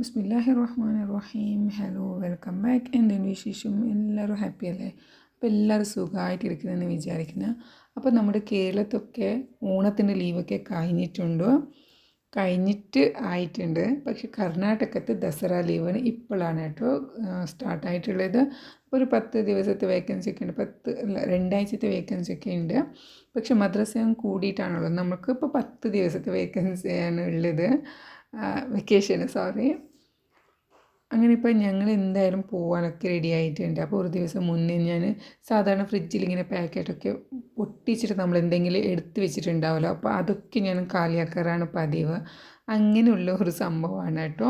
ബിസ്മില്ലാഹിർ റഹ്മാനിർ റഹീം. Hello, welcome back. എന്തെങ്കിലും വിശേഷം? എല്ലാവരും ഹാപ്പി അല്ലേ? അപ്പോൾ എല്ലാവരും സുഖമായിട്ടിരിക്കുന്നതെന്ന് വിചാരിക്കുന്നു. അപ്പോൾ നമ്മുടെ കേരളത്തൊക്കെ ഓണത്തിൻ്റെ ലീവൊക്കെ കഴിഞ്ഞിട്ട് ആയിട്ടുണ്ട്. പക്ഷേ കർണാടകത്ത് ദസറ ലീവാണ് ഇപ്പോഴാണ് കേട്ടോ സ്റ്റാർട്ടായിട്ടുള്ളത്. അപ്പോൾ ഒരു 10 ദിവസത്തെ വേക്കൻസി ഒക്കെ ഉണ്ട്, 2 ആഴ്ചത്തെ വേക്കൻസി ഒക്കെ ഉണ്ട്. പക്ഷെ മദ്രസയും കൂടിയിട്ടാണുള്ളത്. നമുക്കിപ്പോൾ 10 ദിവസത്തെ വേക്കൻസിയാണ് ഉള്ളത്, വെക്കേഷന് സോറി. അങ്ങനെ ഇപ്പോൾ ഞങ്ങൾ എന്തായാലും പോകാനൊക്കെ റെഡി ആയിട്ടുണ്ട്. അപ്പോൾ ഒരു ദിവസം മുന്നേ ഞാൻ സാധാരണ ഫ്രിഡ്ജിൽ ഇങ്ങനെ പാക്കറ്റൊക്കെ പൊട്ടിച്ചിട്ട് നമ്മൾ എന്തെങ്കിലും എടുത്ത് വെച്ചിട്ടുണ്ടാവുമല്ലോ, അപ്പോൾ അതൊക്കെ ഞാൻ കാലിയാക്കാറാണ് പതിവ്. അങ്ങനെയുള്ള ഒരു സംഭവമാണ് കേട്ടോ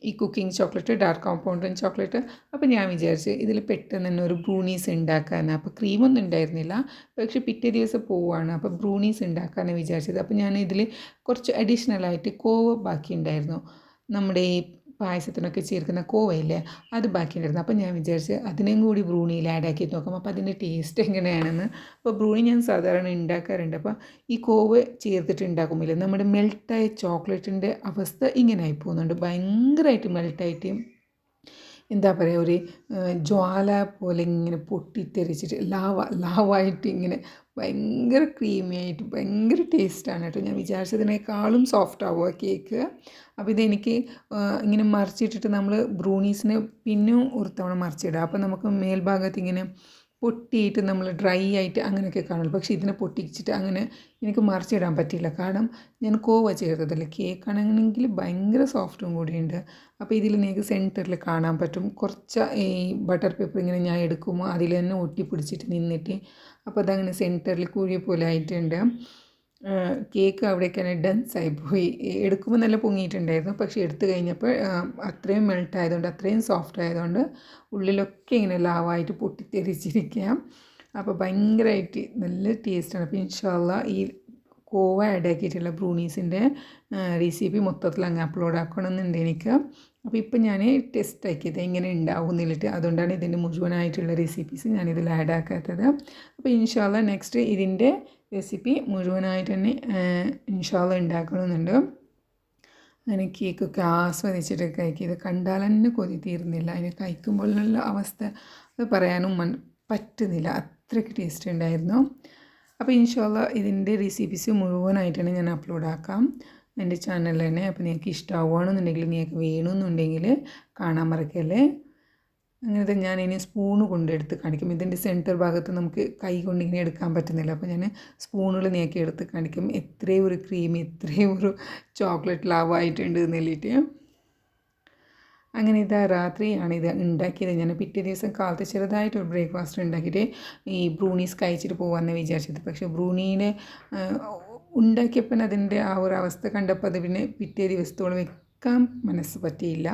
ഈ cooking chocolate, dark compound chocolate. അപ്പോൾ ഞാൻ വിചാരിച്ച് ഇതിൽ പെട്ടെന്ന് തന്നെ ഒരു ബ്രൂണീസ് ഉണ്ടാക്കാമെന്ന്. അപ്പോൾ ക്രീമൊന്നും ഉണ്ടായിരുന്നില്ല, പക്ഷേ പിറ്റേ ദിവസം പോവുകയാണ്. അപ്പോൾ ബ്രൂണീസ് ഉണ്ടാക്കാമെന്ന് വിചാരിച്ചത്. അപ്പോൾ ഞാൻ ഇതിൽ കുറച്ച് അഡീഷണലായിട്ട് കോവ ബാക്കി ഉണ്ടായിരുന്നു. നമ്മുടെ ഈ പായസത്തിനൊക്കെ ചേർക്കുന്ന കോവയില്ലേ, അത് ബാക്കിയുണ്ടായിരുന്നു. അപ്പോൾ ഞാൻ വിചാരിച്ച് അതിനെയും കൂടി ബ്രൂണിയിൽ ആഡ് ആക്കി നോക്കാം, അപ്പോൾ അതിൻ്റെ ടേസ്റ്റ് എങ്ങനെയാണെന്ന്. അപ്പോൾ ബ്രൂണി ഞാൻ സാധാരണ ഉണ്ടാക്കാറുണ്ട്. അപ്പോൾ ഈ കോവ ചേർത്തിട്ട് ഉണ്ടാക്കുമ്പോൾ നമ്മുടെ മെൽട്ടായ ചോക്ലേറ്റിൻ്റെ അവസ്ഥ ഇങ്ങനെ ആയി പോകുന്നുണ്ട്. ഭയങ്കരമായിട്ട് മെൽട്ടായിട്ട് എന്താ പറയുക, ഒരു ജ്വാല പോലെ ഇങ്ങനെ പൊട്ടിത്തെറിച്ചിട്ട് ലാവായിട്ട് ഇങ്ങനെ ഭയങ്കര ക്രീമി ആയിട്ട് ഭയങ്കര ടേസ്റ്റാണ് കേട്ടോ. ഞാൻ വിചാരിച്ചതിനേക്കാളും സോഫ്റ്റ് ആവുക കേക്ക്. അപ്പോൾ ഇതെനിക്ക് ഇങ്ങനെ മറിച്ചിട്ടിട്ട് നമ്മൾ ബ്രൂണീസിന് പിന്നും ഒരു തവണ മറിച്ചിടുക. അപ്പോൾ നമുക്ക് മേൽഭാഗത്ത് ഇങ്ങനെ പൊട്ടിയിട്ട് നമ്മൾ ഡ്രൈ ആയിട്ട് അങ്ങനെയൊക്കെ കാണുള്ളൂ. പക്ഷേ ഇതിനെ പൊട്ടിച്ചിട്ട് അങ്ങനെ എനിക്ക് മറിച്ചിടാൻ പറ്റില്ല, കാരണം ഞാൻ കോവ ചേർത്തതല്ലേ. കേക്കാണെങ്കിൽ ഭയങ്കര സോഫ്റ്റും കൂടിയുണ്ട്. അപ്പോൾ ഇതിൽ നിങ്ങൾക്ക് സെൻറ്ററിൽ കാണാൻ പറ്റും കുറച്ച് ഈ ബട്ടർ പേപ്പർ ഇങ്ങനെ ഞാൻ എടുക്കുമ്പോൾ അതിൽ തന്നെ ഒട്ടിപ്പിടിച്ചിട്ട് നിന്നിട്ട്, അപ്പോൾ അതങ്ങനെ സെൻറ്ററിൽ കുഴി പോലെ ആയിട്ടുണ്ട്. കേക്ക് അവിടേക്ക് തന്നെ ഡെൻസായി പോയി. എടുക്കുമ്പോൾ നല്ല പൊങ്ങിയിട്ടുണ്ടായിരുന്നു, പക്ഷേ എടുത്തു കഴിഞ്ഞപ്പോൾ അത്രയും മെൽട്ട് ആയതുകൊണ്ട്, അത്രയും സോഫ്റ്റ് ആയതുകൊണ്ട് ഉള്ളിലൊക്കെ ഇങ്ങനെ ലാവായിട്ട് പൊട്ടിത്തെറിച്ചിരിക്കുക. അപ്പോൾ ഭയങ്കരമായിട്ട് നല്ല ടേസ്റ്റാണ്. അപ്പോൾ ഇൻഷാ അല്ലാ ഈ കോവ ആഡ് ആക്കിയിട്ടുള്ള ബ്രൂണീസിൻ്റെ റെസിപ്പി മൊത്തത്തിൽ അങ്ങ് അപ്ലോഡ് ആക്കണമെന്നുണ്ട് എനിക്ക്. അപ്പോൾ ഇപ്പം ഞാൻ ടെസ്റ്റ് ആക്കിയത് എങ്ങനെ ഉണ്ടാവുന്നില്ലിട്ട്, അതുകൊണ്ടാണ് ഇതിൻ്റെ മുഴുവനായിട്ടുള്ള റെസിപ്പീസ് ഞാനിതിൽ ആഡ് ആക്കാത്തത്. അപ്പോൾ ഇൻഷാ അല്ലാ നെക്സ്റ്റ് ഇതിൻ്റെ റെസിപ്പി മുഴുവനായിട്ട് തന്നെ ഇൻഷാ അല്ലാ ഉണ്ടാക്കണമെന്നുണ്ട്. അങ്ങനെ കേക്കൊക്കെ ആസ്വദിച്ചിട്ട് കഴിക്കിയത് കണ്ടാൽ തന്നെ കൊതി തീർന്നില്ല. അതിന് കഴിക്കുമ്പോഴുള്ള അവസ്ഥ അത് പറയാനും പറ്റുന്നില്ല, അത്രയ്ക്ക് ടേസ്റ്റ് ഉണ്ടായിരുന്നു. അപ്പോൾ ഇൻഷാ അല്ലാ ഇതിൻ്റെ റെസിപ്പീസ് മുഴുവനായിട്ടാണ് ഞാൻ അപ്ലോഡ് ആക്കാം എൻ്റെ ചാനലിൽ തന്നെ. അപ്പോൾ നിങ്ങൾക്ക് ഇഷ്ടമാവുകയാണെന്നുണ്ടെങ്കിൽ, നിങ്ങൾക്ക് വേണമെന്നുണ്ടെങ്കിൽ കാണാൻ മറക്കല്ലേ. അങ്ങനത്തെ ഞാൻ ഇനി സ്പൂണ് കൊണ്ടെടുത്ത് കാണിക്കും. ഇതിൻ്റെ സെൻറ്റർ ഭാഗത്ത് നമുക്ക് കൈ കൊണ്ട് ഇങ്ങനെ എടുക്കാൻ പറ്റുന്നില്ല, അപ്പോൾ ഞാൻ സ്പൂണുകൾ നീക്കി എടുത്ത് കാണിക്കും എത്രയും ഒരു ക്രീം, എത്രയും ഒരു ചോക്ലേറ്റ് ലാവായിട്ടുണ്ട് എന്നില്ലിട്ട്. അങ്ങനെ ഇതാ രാത്രിയാണ് ഇത് ഉണ്ടാക്കിയത്. ഞാൻ പിറ്റേ ദിവസം കാലത്ത് ചെറുതായിട്ടൊരു ബ്രേക്ക്ഫാസ്റ്റ് ഉണ്ടാക്കിയിട്ട് ഈ ബ്രൂണീസ് കഴിച്ചിട്ട് പോകാമെന്ന് വിചാരിച്ചത്. പക്ഷേ ബ്രൂണീനെ ഉണ്ടാക്കിയപ്പോൾ അതിൻ്റെ ആ ഒരു അവസ്ഥ കണ്ടപ്പോൾ അത് പിന്നെ പിറ്റേ ദിവസത്തോളം വെക്കാൻ മനസ്സ് പറ്റിയില്ല.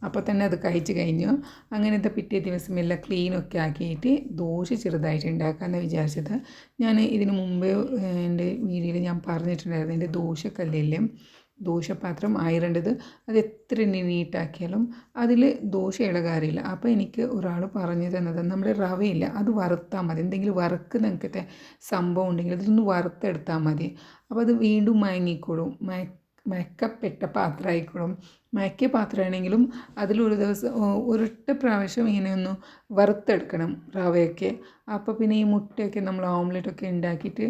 അപ്പോൾ തന്നെ അത് കഴിച്ച് കഴിഞ്ഞു. അങ്ങനത്തെ പിറ്റേ ദിവസം എല്ലാം ക്ലീനൊക്കെ ആക്കിയിട്ട് ദോശ ചെറുതായിട്ട് ഉണ്ടാക്കാമെന്ന് വിചാരിച്ചത്. ഞാൻ ഇതിന് മുമ്പേ എൻ്റെ വീഡിയോയിൽ ഞാൻ പറഞ്ഞിട്ടുണ്ടായിരുന്നു, എൻ്റെ ദോശക്കല്ലില്ലേ, ദോശപാത്രം ആയിരേണ്ടത് അത് എത്ര നീട്ടാക്കിയാലും അതിൽ ദോശ ഇളകാറില്ല. അപ്പോൾ എനിക്ക് ഒരാൾ പറഞ്ഞു തന്നത്, നമ്മുടെ റവയില്ല അത് വറുത്താൽ മതി, എന്തെങ്കിലും വറുക്കുന്ന അങ്ങനത്തെ സംഭവം ഉണ്ടെങ്കിൽ അതൊന്ന് വറുത്തെടുത്താൽ മതി. അപ്പോൾ അത് വീണ്ടും മയങ്ങിക്കോളും, മയക്കപ്പെട്ട പാത്രമായിക്കോളും. മയക്കിയ പാത്രമാണെങ്കിലും അതിലൊരു ദിവസം ഒരൊറ്റ പ്രാവശ്യം ഇങ്ങനെ ഒന്ന് വറുത്തെടുക്കണം റവയൊക്കെ. അപ്പോൾ പിന്നെ ഈ മുട്ടയൊക്കെ നമ്മൾ ഓംലെറ്റൊക്കെ ഉണ്ടാക്കിയിട്ട്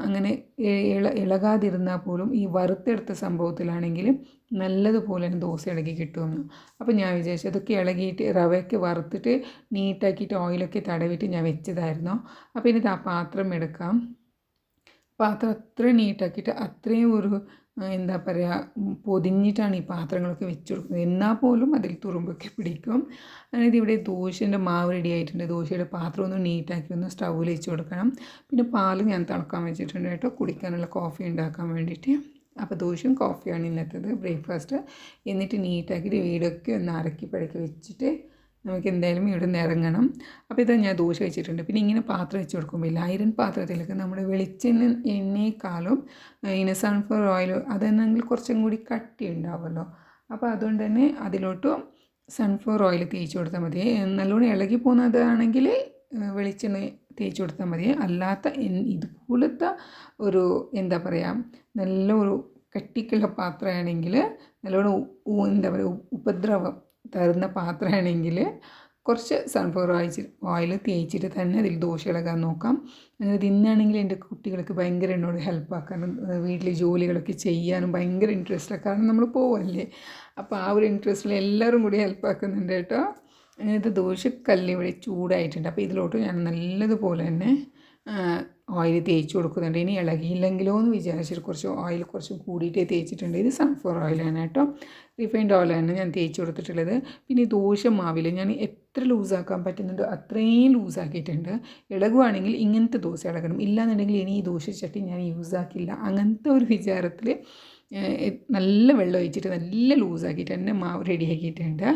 അങ്ങനെ ഇളകാതിരുന്നാൽ പോലും ഈ വറുത്തെടുത്ത സംഭവത്തിലാണെങ്കിൽ നല്ലതുപോലെ തന്നെ ദോശ ഇളകി കിട്ടുമെന്ന്. അപ്പോൾ ഞാൻ വിചാരിച്ചു അതൊക്കെ ഇളകിയിട്ട് റവയൊക്കെ വറുത്തിട്ട് നീറ്റാക്കിയിട്ട് ഓയിലൊക്കെ തടവിയിട്ട് ഞാൻ വെച്ചതായിരുന്നു. അപ്പോൾ ഇനി ആ പാത്രം എടുക്കാം. പാത്രം അത്ര നീറ്റാക്കിയിട്ട് അത്രയും ഒരു എന്താ പറയുക, പൊതിഞ്ഞിട്ടാണ് ഈ പാത്രങ്ങളൊക്കെ വെച്ച് കൊടുക്കുന്നത്. എന്നാൽ പോലും അതിൽ തുറുമ്പൊക്കെ പിടിക്കും. അതായത് ഇവിടെ ദോശേൻ്റെ മാവ് റെഡി ആയിട്ടുണ്ട്. ദോശയുടെ പാത്രം ഒന്ന് നീറ്റാക്കി ഒന്ന് സ്റ്റൗവിൽ വെച്ച് കൊടുക്കണം. പിന്നെ പാൽ ഞാൻ തിളക്കാൻ വെച്ചിട്ടുണ്ട് കേട്ടോ, കുടിക്കാനുള്ള കോഫി ഉണ്ടാക്കാൻ വേണ്ടിയിട്ട്. അപ്പോൾ ദോശയും കോഫിയാണ് ഇന്നത്തേത് ബ്രേക്ക്ഫാസ്റ്റ്. എന്നിട്ട് നീറ്റാക്കിയിട്ട് വീടൊക്കെ ഒന്ന് അരക്കി പഴക്കി വെച്ചിട്ട് നമുക്ക് എന്തായാലും ഇവിടെ നിന്ന് ഇറങ്ങണം. അപ്പോൾ ഇതാ ഞാൻ ദോശ വെച്ചിട്ടുണ്ട്. പിന്നെ ഇങ്ങനെ പാത്രം വെച്ച് കൊടുക്കുമ്പോൾ അയരൻ പാത്രത്തിലേക്ക് നമ്മുടെ വെളിച്ചെണ്ണ എണ്ണയേക്കാളും ഇങ്ങനെ സൺഫ്ലവർ ഓയിൽ അതെന്നെങ്കിൽ കുറച്ചും കൂടി കട്ടി ഉണ്ടാവുമല്ലോ. അപ്പോൾ അതുകൊണ്ട് തന്നെ അതിലോട്ട് സൺഫ്ലവർ ഓയിൽ തേച്ച് കൊടുത്താൽ മതി. നല്ലോണം ഇളകി പോകുന്നതാണെങ്കിൽ വെളിച്ചെണ്ണ തേച്ച് കൊടുത്താൽ മതി. അല്ലാത്ത ഇതുപോലത്തെ ഒരു എന്താ പറയുക, നല്ല ഒരു കട്ടിക്കുള്ള പാത്രമാണെങ്കിൽ നല്ലോണം എന്താ പറയുക ഉപദ്രവം തരുന്ന പാത്രമാണെങ്കിൽ കുറച്ച് സൺഫ്ലവർ ഓയിൽ തേച്ചിട്ട് തന്നെ അതിൽ ദോശ ഇളകാൻ നോക്കാം. അങ്ങനെ തിന്നാണെങ്കിൽ എൻ്റെ കുട്ടികൾക്ക് ഭയങ്കര എന്നോട് ഹെൽപ്പാക്കാനും വീട്ടിലെ ജോലികളൊക്കെ ചെയ്യാനും ഭയങ്കര ഇൻട്രസ്റ്റാണ്. കാരണം നമ്മൾ പോവല്ലേ, അപ്പോൾ ആ ഒരു ഇൻട്രസ്റ്റിൽ എല്ലാവരും കൂടി ഹെൽപ്പാക്കുന്നുണ്ട് കേട്ടോ. അങ്ങനത്തെ ദോശക്കല്ല് ഇവിടെ ചൂടായിട്ടുണ്ട്. അപ്പോൾ ഇതിലോട്ട് ഞാൻ നല്ലതുപോലെ തന്നെ ഓയിൽ തേച്ച് കൊടുക്കുന്നുണ്ട്. ഇനി ഇളകിയില്ലെങ്കിലോ എന്ന് വിചാരിച്ചിട്ട് കുറച്ച് ഓയിൽ കുറച്ച് കൂടിയിട്ടേ തേച്ചിട്ടുണ്ട്. ഇത് സൺഫ്ലവർ ഓയിലാണ് കേട്ടോ, റിഫൈൻഡ് ഓയിലാണ് ഞാൻ തേച്ച് കൊടുത്തിട്ടുള്ളത്. പിന്നെ ഈ ദോശ മാവിൽ ഞാൻ എത്ര ലൂസാക്കാൻ പറ്റുന്നുണ്ടോ അത്രയും ലൂസാക്കിയിട്ടുണ്ട്. ഇളകുവാണെങ്കിൽ ഇങ്ങനത്തെ ദോശ ഇളകണം, ഇല്ലാന്നുണ്ടെങ്കിൽ ഇനി ഈ ദോശ ചട്ടി ഞാൻ യൂസാക്കില്ല അങ്ങനത്തെ ഒരു വിചാരത്തിൽ നല്ല വെള്ളം ഒഴിച്ചിട്ട് നല്ല ലൂസാക്കിയിട്ട് തന്നെ മാവ് റെഡിയാക്കിയിട്ടുണ്ട്.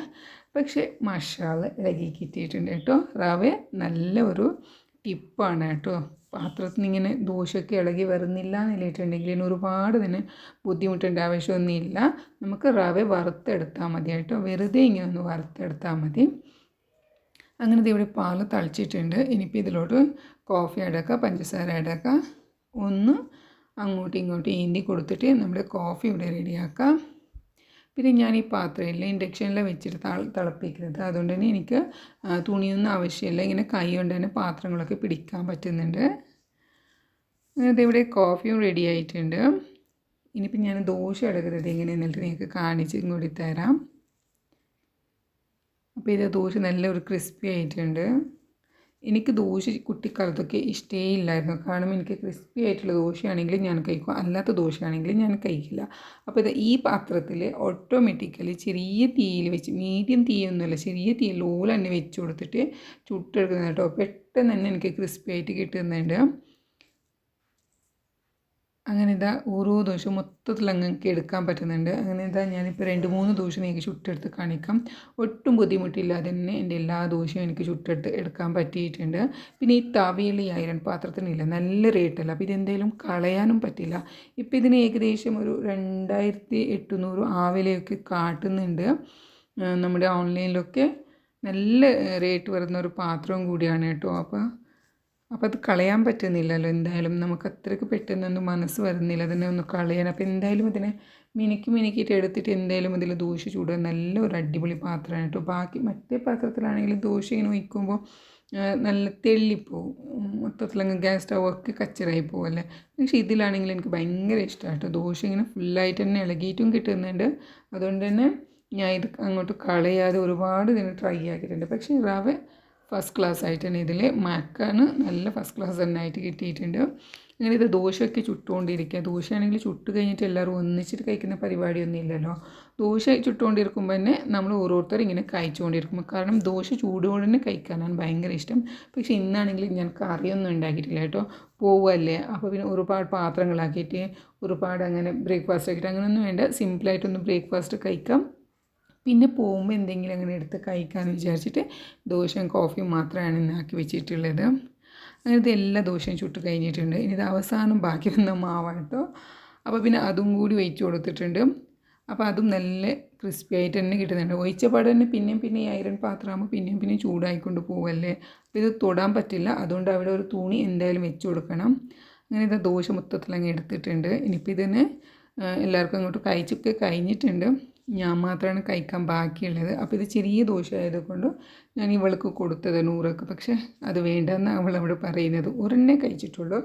പക്ഷേ മാഷാഅല്ലാഹ് ഇളകി കിട്ടിയിട്ടുണ്ട് കേട്ടോ. റവ നല്ല ഒരു ടിപ്പാണ് കേട്ടോ. പാത്രത്തിൽ നിന്ന് ഇങ്ങനെ ദോശയൊക്കെ ഇളകി വരുന്നില്ല എന്നിട്ടുണ്ടെങ്കിൽ ഇതിന് ഒരുപാട് തന്നെ ബുദ്ധിമുട്ടേണ്ട ആവശ്യമൊന്നുമില്ല. നമുക്ക് റവ വറുത്തെടുത്താൽ മതി കേട്ടോ, വെറുതെ ഇങ്ങനെ ഒന്ന് വറുത്തെടുത്താൽ മതി. അങ്ങനെ ഇവിടെ പാൽ തളിച്ചിട്ടുണ്ട്. ഇനിയിപ്പോൾ ഇതിലോട്ട് കോഫി അടക്കുക, പഞ്ചസാര അടക്കുക, ഒന്ന് അങ്ങോട്ടും ഇങ്ങോട്ടും ഏന്തി കൊടുത്തിട്ട് നമ്മുടെ കോഫി ഇവിടെ റെഡിയാക്കാം. പിന്നെ ഞാൻ ഈ പാത്രമില്ല ഇൻഡക്ഷനിൽ വെച്ചിട്ട് തിളപ്പിക്കുന്നത്, അതുകൊണ്ട് തന്നെ എനിക്ക് തുണിയൊന്നും ആവശ്യമില്ല. ഇങ്ങനെ കൈ കൊണ്ട് തന്നെ പാത്രങ്ങളൊക്കെ പിടിക്കാൻ പറ്റുന്നുണ്ട്. ഇവിടെ കോഫിയും റെഡി ആയിട്ടുണ്ട്. ഇനിയിപ്പോൾ ഞാൻ ദോശ എടുക്കുന്നത് എങ്ങനെയെന്നിട്ട് നിങ്ങൾക്ക് കാണിച്ചും കൂടി തരാം. അപ്പോൾ ഇത് ദോശ നല്ലൊരു ക്രിസ്പി ആയിട്ടുണ്ട്. എനിക്ക് ദോശ കുട്ടിക്കാലത്തൊക്കെ ഇഷ്ടേ ഇല്ലായിരുന്നു. കാരണം എനിക്ക് ക്രിസ്പി ആയിട്ടുള്ള ദോശയാണെങ്കിൽ ഞാൻ കഴിക്കും, അല്ലാത്ത ദോശയാണെങ്കിൽ ഞാൻ കഴിക്കില്ല. അപ്പോൾ ഇത് ഈ പാത്രത്തിൽ ഓട്ടോമാറ്റിക്കലി ചെറിയ തീയിൽ വെച്ച്, മീഡിയം തീയൊന്നുമല്ല, ചെറിയ തീ ലോല തന്നെ വെച്ച് കൊടുത്തിട്ട് ചുട്ടെടുക്കുന്നത് കേട്ടോ. പെട്ടെന്ന് തന്നെ എനിക്ക് ക്രിസ്പി ആയിട്ട് കിട്ടുന്നുണ്ട്. അങ്ങനെ ഇതാ ഓരോ ദോശ മൊത്തത്തിൽ അങ്ങ് എടുക്കാൻ പറ്റുന്നുണ്ട്. അങ്ങനെ ഇതാ ഞാനിപ്പോൾ 2-3 ദോശ എനിക്ക് ചുട്ടെടുത്ത് കാണിക്കാം. ഒട്ടും ബുദ്ധിമുട്ടില്ലാതെ തന്നെ എൻ്റെ എല്ലാ ദോശയും എനിക്ക് ചുട്ടെടുത്ത് എടുക്കാൻ പറ്റിയിട്ടുണ്ട്. പിന്നെ ഈ തവയിൽ ഈ അയരൺ പാത്രത്തിനില്ല, നല്ല റേറ്റല്ല. അപ്പോൾ ഇതെന്തെങ്കിലും കളയാനും പറ്റില്ല. ഇപ്പോൾ ഇതിന് ഏകദേശം ഒരു 2800 ആ വിലയൊക്കെ കാട്ടുന്നുണ്ട് നമ്മുടെ ഓൺലൈനിലൊക്കെ. നല്ല റേറ്റ് വരുന്ന ഒരു പാത്രവും കൂടിയാണ് കേട്ടോ. അപ്പോൾ അത് കളയാൻ പറ്റുന്നില്ലല്ലോ. എന്തായാലും നമുക്ക് അത്രയ്ക്ക് പെട്ടെന്നൊന്നും മനസ്സ് വരുന്നില്ല അതിനെ ഒന്ന് കളയാൻ. അപ്പോൾ എന്തായാലും ഇതിനെ മിനുക്കിയിട്ട് എടുത്തിട്ട് എന്തായാലും ഇതിൽ ദോശ ചൂടുക. നല്ല ഒരു അടിപൊളി പാത്രമാണ് കേട്ടോ. ബാക്കി മറ്റേ പാത്രത്തിലാണെങ്കിൽ ദോശ ഇങ്ങനെ വയ്ക്കുമ്പോൾ നല്ല തെള്ളിപ്പോവും, മൊത്തത്തിലങ്ങ് ഗ്യാസ് സ്റ്റൗവൊക്കെ കച്ചറായി പോവല്ലേ. പക്ഷേ ഇതിലാണെങ്കിൽ എനിക്ക് ഭയങ്കര ഇഷ്ടമാണ് കേട്ടോ. ദോശ ഇങ്ങനെ ഫുള്ളായിട്ട് തന്നെ ഇളകിയിട്ടും കിട്ടുന്നുണ്ട്. അതുകൊണ്ട് തന്നെ ഞാൻ ഇത് അങ്ങോട്ട് കളയാതെ ഒരുപാട് ഇതിന് ട്രൈ ആക്കിയിട്ടുണ്ട്. പക്ഷേ റവ ഫസ്റ്റ് ക്ലാസ് ആയിട്ട് തന്നെ ഇതിൽ മാക്കാണ് നല്ല ഫസ്റ്റ് ക്ലാസ് തന്നെ ആയിട്ട് കിട്ടിയിട്ടുണ്ട്. അങ്ങനെ ഇത് ദോശയൊക്കെ ചുട്ടുകൊണ്ടിരിക്കുക. ദോശയാണെങ്കിൽ ചുട്ട് കഴിഞ്ഞിട്ട് എല്ലാവരും ഒന്നിച്ചിട്ട് കഴിക്കുന്ന പരിപാടിയൊന്നും ഇല്ലല്ലോ. ദോശ ചുട്ടുകൊണ്ടിരിക്കുമ്പോൾ തന്നെ നമ്മൾ ഓരോരുത്തർ ഇങ്ങനെ കഴിച്ചുകൊണ്ടിരിക്കും. കാരണം ദോശ ചൂടോടെ തന്നെ കഴിക്കാനാണ് ഭയങ്കര ഇഷ്ടം. പക്ഷേ ഇന്നാണെങ്കിൽ ഞാൻ കറിയൊന്നും ഉണ്ടാക്കിയിട്ടില്ല കേട്ടോ, പോവല്ലേ. അപ്പോൾ പിന്നെ ഒരുപാട് പാത്രങ്ങളാക്കിയിട്ട് ഒരുപാട് അങ്ങനെ ബ്രേക്ക്ഫാസ്റ്റ് ആക്കിയിട്ട് അങ്ങനെയൊന്നും വേണ്ട, സിമ്പിളായിട്ടൊന്ന് ബ്രേക്ക്ഫാസ്റ്റ് കഴിക്കാം. പിന്നെ പോകുമ്പോൾ എന്തെങ്കിലും അങ്ങനെ എടുത്ത് കഴിക്കാമെന്ന് വിചാരിച്ചിട്ട് ദോശയും കോഫിയും മാത്രമാണ് ഇന്നാക്കി വെച്ചിട്ടുള്ളത്. അങ്ങനത്തെ എല്ലാ ദോശയും ചുട്ട് കഴിഞ്ഞിട്ടുണ്ട്. ഇനി ഇത് അവസാനം ബാക്കി വന്ന മാവാട്ടോ. അപ്പോൾ പിന്നെ അതും കൂടി ഒഴിച്ച് കൊടുത്തിട്ടുണ്ട്. അപ്പോൾ അതും നല്ല ക്രിസ്പി ആയിട്ട് തന്നെ കിട്ടുന്നുണ്ട്. ഒഴിച്ച പാട് തന്നെ പിന്നെ ഈ അയരൺ പാത്രമാകുമ്പോൾ പിന്നെയും ചൂടായിക്കൊണ്ട് പോവല്ലേ. അപ്പോൾ ഇത് തൊടാൻ പറ്റില്ല, അതുകൊണ്ട് അവിടെ ഒരു തുണി എന്തായാലും വെച്ച് കൊടുക്കണം. അങ്ങനെ ഇത് ദോശ മൊത്തത്തിലങ്ങ് എടുത്തിട്ടുണ്ട്. ഇനിയിപ്പോൾ ഇതിന് എല്ലാവർക്കും അങ്ങോട്ട് കഴിച്ചൊക്കെ കഴിഞ്ഞിട്ടുണ്ട്. ഞാൻ മാത്രമാണ് കഴിക്കാൻ ബാക്കിയുള്ളത്. അപ്പോൾ ഇത് ചെറിയ ദോശ ആയതുകൊണ്ട് ഞാൻ ഇവൾക്ക് കൊടുത്തത് 100ക്ക്. പക്ഷേ അത് വേണ്ടെന്നാണ് അവളവിടെ പറയുന്നത്. ഒരെണ്ണേ കഴിച്ചിട്ടുള്ളൂ,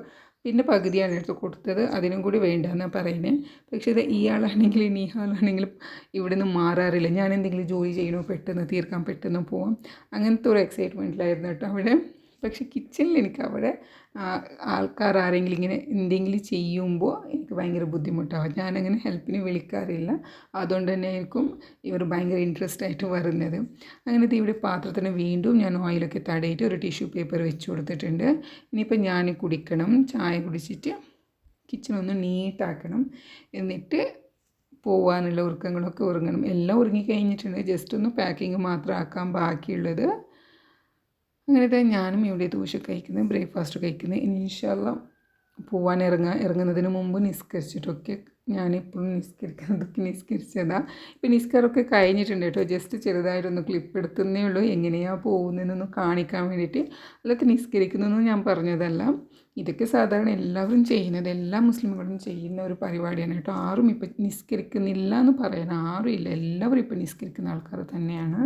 പിന്നെ പകുതിയാണ് എടുത്ത് കൊടുത്തത്, അതിനും കൂടി വേണ്ടെന്നാണ് പറയുന്നത്. പക്ഷേ ഇത് ഇയാളാണെങ്കിലും ഇയാളാണെങ്കിലും ഇവിടെ നിന്ന് മാറാറില്ല. ഞാൻ എന്തെങ്കിലും ജോലി ചെയ്യണോ, പെട്ടെന്ന് തീർക്കാൻ, പെട്ടെന്ന് പോവാം, അങ്ങനത്തെ ഒരു എക്സൈറ്റ്മെൻറ്റിലായിരുന്നു കേട്ടോ അവിടെ. പക്ഷേ കിച്ചണിൽ എനിക്ക് അവിടെ ആൾക്കാർ ആരെങ്കിലും ഇങ്ങനെ എന്തെങ്കിലും ചെയ്യുമ്പോൾ എനിക്ക് ഭയങ്കര ബുദ്ധിമുട്ടാവും. ഞാനങ്ങനെ ഹെൽപ്പിന് വിളിക്കാറില്ല, അതുകൊണ്ട് തന്നെ ആയിരിക്കും ഇവർ ഭയങ്കര ഇൻട്രസ്റ്റ് ആയിട്ട് വരുന്നത്. അങ്ങനത്തെ ഇവിടെ പാത്രത്തിന് വീണ്ടും ഞാൻ ഓയിലൊക്കെ തടയിട്ട് ഒരു ടിഷ്യൂ പേപ്പർ വെച്ച് കൊടുത്തിട്ടുണ്ട്. ഇനിയിപ്പോൾ ഞാൻ കുടിക്കണം, ചായ കുടിച്ചിട്ട് കിച്ചണൊന്ന് നീറ്റാക്കണം, എന്നിട്ട് പോകാനുള്ള ഒരുക്കങ്ങളൊക്കെ ഒരുങ്ങണം. എല്ലാം ഒരുങ്ങിക്കഴിഞ്ഞിട്ടുണ്ട്, ജസ്റ്റ് ഒന്ന് പാക്കിങ് മാത്രം ആക്കാൻ ബാക്കിയുള്ളത്. അങ്ങനത്തെ ഞാനും ഇവിടെ ദോശ കഴിക്കുന്നത്, ബ്രേക്ക്ഫാസ്റ്റ് കഴിക്കുന്നത്. ഇൻഷാ അല്ലാഹ് ഇറങ്ങുന്നതിന് മുമ്പ് നിസ്കരിച്ചിട്ടൊക്കെ, ഞാനിപ്പോഴും നിസ്കരിച്ചതാണ്. ഇപ്പം നിസ്കാരമൊക്കെ കഴിഞ്ഞിട്ടുണ്ട് കേട്ടോ. ജസ്റ്റ് ചെറുതായിട്ടൊന്ന് ക്ലിപ്പ് എടുത്തുന്നേ ഉള്ളൂ, എങ്ങനെയാണ് പോകുന്നതെന്നൊന്ന് കാണിക്കാൻ വേണ്ടിയിട്ട്. അല്ലാതെ നിസ്കരിക്കുന്നതെന്ന് ഞാൻ പറഞ്ഞതല്ല. ഇതൊക്കെ സാധാരണ എല്ലാവരും ചെയ്യുന്നത്, എല്ലാ മുസ്ലിമുകളും ചെയ്യുന്ന ഒരു പരിപാടിയാണ് കേട്ടോ. ആരും ഇപ്പം നിസ്കരിക്കുന്നില്ല എന്ന് പറയാൻ ആരും ഇല്ല, എല്ലാവരും ഇപ്പം നിസ്കരിക്കുന്ന ആൾക്കാർ തന്നെയാണ്.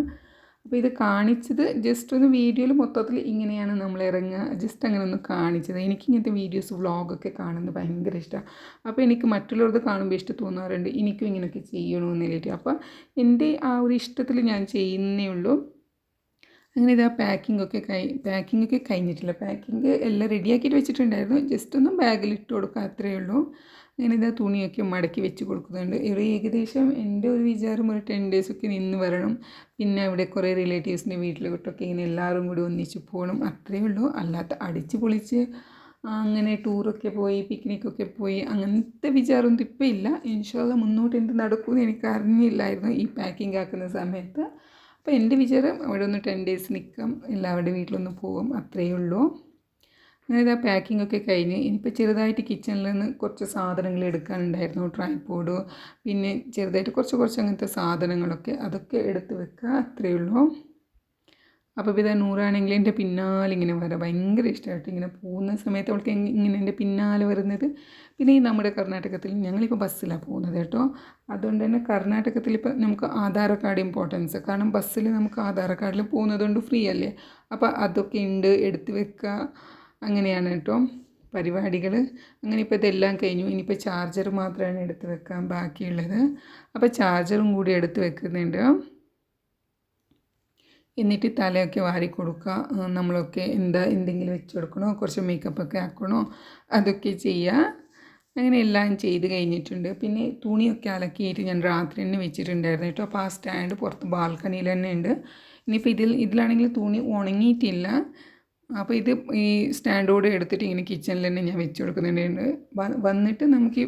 അപ്പോൾ ഇത് കാണിച്ചത് ജസ്റ്റ് ഒന്ന് വീഡിയോയിൽ മൊത്തത്തിൽ ഇങ്ങനെയാണ് നമ്മൾ ഇറങ്ങുക, ജസ്റ്റ് അങ്ങനെ ഒന്ന് കാണിച്ചത്. എനിക്ക് ഇങ്ങനത്തെ വീഡിയോസ് വ്ളോഗൊക്കെ കാണുന്നത് ഭയങ്കര ഇഷ്ടമാണ്. അപ്പോൾ എനിക്ക് മറ്റുള്ളവർക്ക് കാണുമ്പോൾ ഇഷ്ടം തോന്നാറുണ്ട്, എനിക്കും ഇങ്ങനെയൊക്കെ ചെയ്യണമെന്നില്ലിട്ട്. അപ്പോൾ എൻ്റെ ആ ഒരു ഇഷ്ടത്തിൽ ഞാൻ ചെയ്യുന്നേ ഉള്ളൂ. അങ്ങനെ ഇതാ പാക്കിംഗ് ഒക്കെ കഴിഞ്ഞിട്ടില്ല. പാക്കിംഗ് എല്ലാം റെഡിയാക്കിയിട്ട് വെച്ചിട്ടുണ്ടായിരുന്നു, ജസ്റ്റ് ഒന്ന് ബാഗിലിട്ട് കൊടുക്കുക അത്രയേ ഉള്ളൂ. അങ്ങനെ ഇതാ തുണിയൊക്കെ മടക്കി വെച്ച് കൊടുക്കുന്നുണ്ട്. ഒരു ഏകദേശം എൻ്റെ ഒരു വിചാരം ഒരു 10 ഡേയ്സൊക്കെ നിന്ന് വരണം. പിന്നെ അവിടെ കുറേ റിലേറ്റീവ്സിൻ്റെ വീട്ടിലോട്ടൊക്കെ ഇങ്ങനെ എല്ലാവരും കൂടി ഒന്നിച്ച് പോകണം, അത്രയേ ഉള്ളൂ. അല്ലാത്ത അടിച്ച് പൊളിച്ച് അങ്ങനെ ടൂറൊക്കെ പോയി പിക്നിക്കൊക്കെ പോയി അങ്ങനത്തെ വിചാരമൊന്നും ഇപ്പം ഇല്ല. ഇൻഷാ അല്ലാഹ് മുന്നോട്ട് എന്ത് നടക്കുമെന്ന് എനിക്ക് അറിഞ്ഞില്ലായിരുന്നു ഈ പാക്കിംഗ് ആക്കുന്ന സമയത്ത്. അപ്പോൾ എൻ്റെ വിചാരം അവിടെ ഒന്ന് 10 ഡേയ്സ് നിൽക്കാം, എല്ലാവരുടെ വീട്ടിലൊന്ന് പോകും, അത്രയേ ഉള്ളൂ. അങ്ങനെ ഇതാ പാക്കിംഗ് ഒക്കെ കഴിഞ്ഞ് ഇനിയിപ്പോൾ ചെറുതായിട്ട് കിച്ചണിൽ നിന്ന് കുറച്ച് സാധനങ്ങൾ എടുക്കാനുണ്ടായിരുന്നു, ട്രൈപോഡ്, പിന്നെ ചെറുതായിട്ട് കുറച്ച് അങ്ങനത്തെ സാധനങ്ങളൊക്കെ, അതൊക്കെ എടുത്ത് വെക്കുക, അത്രയേ ഉള്ളൂ. അപ്പോൾ ഇതാ നൂറാണെങ്കിൽ എൻ്റെ പിന്നാലെ ഇങ്ങനെ വരാം, ഭയങ്കര ഇഷ്ടമായിട്ട് ഇങ്ങനെ പോകുന്ന സമയത്ത് അവൾക്ക് ഇങ്ങനെ എൻ്റെ പിന്നാലെ വരുന്നത്. പിന്നെ ഈ നമ്മുടെ കർണാടകത്തിൽ ഞങ്ങളിപ്പോൾ ബസ്സിലാണ് പോകുന്നത് കേട്ടോ. അതുകൊണ്ട് തന്നെ കർണാടകത്തിൽ ഇപ്പോൾ നമുക്ക് ആധാർ കാർഡ് ഇമ്പോർട്ടൻസ്, കാരണം ബസ്സിൽ നമുക്ക് ആധാർ കാർഡിൽ പോകുന്നതുകൊണ്ട് ഫ്രീ അല്ലേ. അപ്പോൾ അതൊക്കെ ഉണ്ട്, എടുത്ത് വെക്കുക, അങ്ങനെയാണ് കേട്ടോ പരിപാടികൾ. അങ്ങനെ ഇപ്പോൾ ഇതെല്ലാം കഴിഞ്ഞു. ഇനിയിപ്പോൾ ചാർജർ മാത്രമാണ് എടുത്ത് വെക്കാൻ ബാക്കിയുള്ളത്. അപ്പോൾ ചാർജറും കൂടി എടുത്ത് വെക്കുന്നുണ്ട്. എന്നിട്ട് തലയൊക്കെ വാരി കൊടുക്കുക. നമ്മളൊക്കെ എന്തെങ്കിലും വെച്ച് കൊടുക്കണോ, കുറച്ച് മേക്കപ്പൊക്കെ ആക്കണോ, അതൊക്കെ ചെയ്യുക. അങ്ങനെ എല്ലാം ചെയ്ത് കഴിഞ്ഞിട്ടുണ്ട്. പിന്നെ തുണിയൊക്കെ അലക്കിയിട്ട് ഞാൻ രാത്രി തന്നെ വെച്ചിട്ടുണ്ടായിരുന്നു കേട്ടോ. അപ്പോൾ ആ സ്റ്റാൻഡ് പുറത്ത് ബാൽക്കണിയിൽ തന്നെ ഉണ്ട്. ഇനിയിപ്പോൾ ഇതിലാണെങ്കിൽ തുണി ഉണങ്ങിയിട്ടില്ല. അപ്പോൾ ഇത് ഈ സ്റ്റാൻഡോട് എടുത്തിട്ട് ഇങ്ങനെ കിച്ചണിൽ തന്നെ ഞാൻ വെച്ച് കൊടുക്കുന്നുണ്ട്. വന്നിട്ട് നമുക്ക്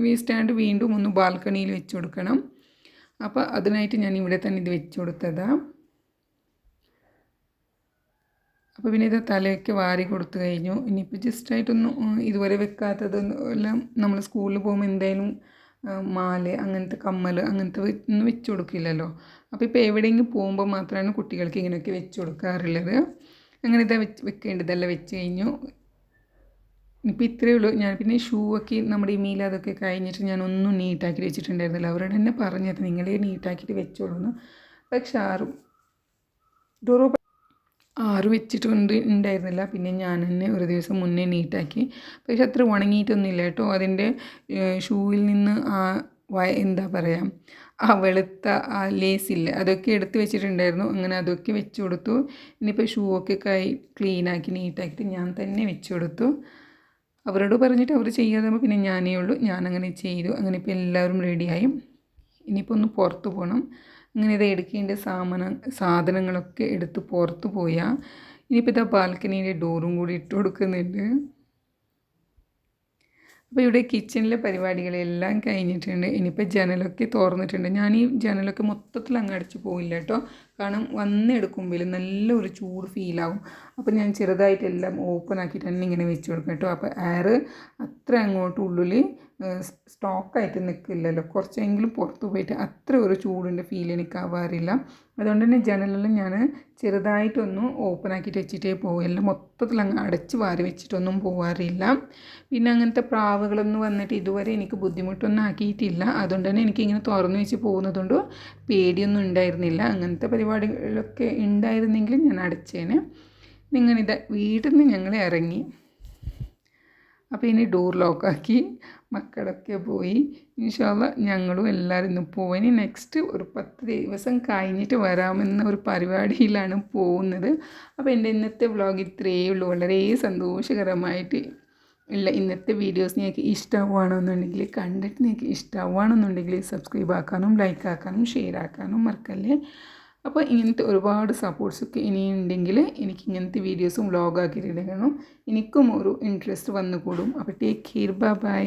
ഈ സ്റ്റാൻഡ് വീണ്ടും ഒന്ന് ബാൽക്കണിയിൽ വെച്ച് കൊടുക്കണം. അപ്പോൾ അതിനായിട്ട് ഞാൻ ഇവിടെ തന്നെ ഇത് വെച്ച് കൊടുത്തതാണ്. അപ്പോൾ പിന്നെ ഇത് തലയൊക്കെ വാരി കൊടുത്തു കഴിഞ്ഞു. ഇനിയിപ്പോൾ ജസ്റ്റായിട്ടൊന്നും ഇതുവരെ വെക്കാത്തതെല്ലാം നമ്മൾ സ്കൂളിൽ പോകുമ്പോൾ എന്തായാലും മാല, അങ്ങനത്തെ കമ്മൽ, അങ്ങനത്തെ ഒന്നും വെച്ച് കൊടുക്കില്ലല്ലോ. അപ്പോൾ ഇപ്പോൾ എവിടെയെങ്കിലും പോകുമ്പോൾ മാത്രമാണ് കുട്ടികൾക്ക് ഇങ്ങനെയൊക്കെ വെച്ച് കൊടുക്കാറുള്ളത്. അങ്ങനെ ഇതാ വെക്കേണ്ടതെല്ലാം വെച്ച് കഴിഞ്ഞു. ഇനിയിപ്പോൾ ഇത്രയേ ഉള്ളൂ. ഞാൻ പിന്നെ ഷൂ ഒക്കെ നമ്മുടെ ഈ മീലാതൊക്കെ കഴിഞ്ഞിട്ട് ഞാനൊന്നും നീറ്റാക്കി വെച്ചിട്ടുണ്ടായിരുന്നില്ല. അവരോട് തന്നെ പറഞ്ഞത് നിങ്ങളെ നീറ്റാക്കിയിട്ട് വെച്ചോളൂന്ന്. പക്ഷെ ആറ് ഉണ്ടായിരുന്നില്ല. പിന്നെ ഞാൻ തന്നെ ഒരു ദിവസം മുന്നേ നീറ്റാക്കി. പക്ഷെ അത്ര ഉണങ്ങിയിട്ടൊന്നുമില്ല കേട്ടോ. അതിൻ്റെ ഷൂവിൽ നിന്ന് എന്താ പറയുക, ആ വെളുത്ത ആ ലേസില്ല, അതൊക്കെ എടുത്ത് വെച്ചിട്ടുണ്ടായിരുന്നു. അങ്ങനെ അതൊക്കെ വെച്ച് കൊടുത്തു. ഇനിയിപ്പോൾ ഷൂ ഒക്കെ ക്ലീനാക്കി നീറ്റാക്കിയിട്ട് ഞാൻ തന്നെ വെച്ച് കൊടുത്തു. അവരോട് പറഞ്ഞിട്ട് അവർ ചെയ്യാതെ പിന്നെ ഞാനേ ഉള്ളൂ. ഞാനങ്ങനെ ചെയ്തു. അങ്ങനെ ഇപ്പോൾ എല്ലാവരും റെഡിയായി. ഇനിയിപ്പോൾ ഒന്ന് പുറത്ത് പോകണം. അങ്ങനെ ഇത് എടുക്കേണ്ട സാധനങ്ങളൊക്കെ എടുത്ത് പുറത്ത് പോയാൽ ഇനിയിപ്പോൾ ഇതാ ബാൽക്കണീൻ്റെ ഡോറും കൂടി ഇട്ട് കൊടുക്കുന്നുണ്ട്. അപ്പോൾ ഇവിടെ കിച്ചണിലെ പരിപാടികളെല്ലാം കഴിഞ്ഞിട്ടുണ്ട്. ഇനിയിപ്പോൾ ജനലൊക്കെ തുറന്നിട്ടുണ്ട്. ഞാൻ ഈ ജനലൊക്കെ മൊത്തത്തിൽ അങ്ങ് അടച്ച് പോയില്ല കേട്ടോ. കാരണം വന്നെടുക്കുമ്പോൾ നല്ലൊരു ചൂട് ഫീലാവും. അപ്പോൾ ഞാൻ ചെറുതായിട്ടെല്ലാം ഓപ്പൺ ആക്കിയിട്ട് തന്നെ ഇങ്ങനെ വെച്ച് കൊടുക്കും കേട്ടോ. അപ്പോൾ എയർ അത്ര അങ്ങോട്ട് ഉള്ളിൽ സ്റ്റോക്കായിട്ട് നിൽക്കില്ലല്ലോ, കുറച്ചെങ്കിലും പുറത്ത് പോയിട്ട് അത്ര ഒരു ചൂടിൻ്റെ ഫീൽ എനിക്കാവാറില്ല. അതുകൊണ്ട് തന്നെ ജനലെല്ലാം ഞാൻ ചെറുതായിട്ടൊന്ന് ഓപ്പൺ ആക്കിയിട്ട് വെച്ചിട്ടേ പോകും. എല്ലാം മൊത്തത്തിൽ അങ്ങ് അടച്ച് വാരി വെച്ചിട്ടൊന്നും പോകാറില്ല. പിന്നെ അങ്ങനത്തെ പ്രാവുകളൊന്നും വന്നിട്ട് ഇതുവരെ എനിക്ക് ബുദ്ധിമുട്ടൊന്നും ആക്കിയിട്ടില്ല. അതുകൊണ്ട് തന്നെ എനിക്കിങ്ങനെ തുറന്നു വെച്ച് പോകുന്നതുകൊണ്ട് പേടിയൊന്നും ഉണ്ടായിരുന്നില്ല. അങ്ങനത്തെ പരിപാടികളൊക്കെ ഉണ്ടായിരുന്നെങ്കിൽ ഞാൻ അടച്ചേനെ. ഇങ്ങനെ വീട്ടിൽ നിന്ന് ഞങ്ങൾ ഇറങ്ങി. അപ്പോൾ ഇനി ഡോർ ലോക്കാക്കി മക്കളൊക്കെ പോയി. ഇൻഷാ അല്ലാഹ് ഞങ്ങളും എല്ലാവരും ഇന്ന് പോയി. നെക്സ്റ്റ് ഒരു 10 ദിവസം കഴിഞ്ഞിട്ട് വരാമെന്ന ഒരു പരിപാടിയിലാണ് പോകുന്നത്. അപ്പോൾ എൻ്റെ ഇന്നത്തെ വ്ളോഗ് ഇത്രയേ ഉള്ളൂ. വളരെ സന്തോഷകരമായിട്ട് ഉള്ള ഇന്നത്തെ വീഡിയോസ് നിങ്ങൾക്ക് ഇഷ്ടമാണെന്നുണ്ടെങ്കിൽ, കണ്ടിട്ട് നിങ്ങൾക്ക് ഇഷ്ടമാണെന്നുണ്ടെങ്കിൽ സബ്സ്ക്രൈബ് ആക്കാനും ലൈക്ക് ആക്കാനും ഷെയർ ആക്കാനും മറക്കല്ലേ. അപ്പോൾ ഇങ്ങനത്തെ ഒരുപാട് സപ്പോർട്ട്സൊക്കെ ഇനിയുണ്ടെങ്കിൽ എനിക്ക് ഇങ്ങനത്തെ വീഡിയോസും വ്ളോഗാക്കിയിട്ടിടണം. എനിക്കും ഒരു ഇൻട്രസ്റ്റ് വന്നുകൂടും. അപ്പോൾ ടേക്ക് കെയർ, ബൈ.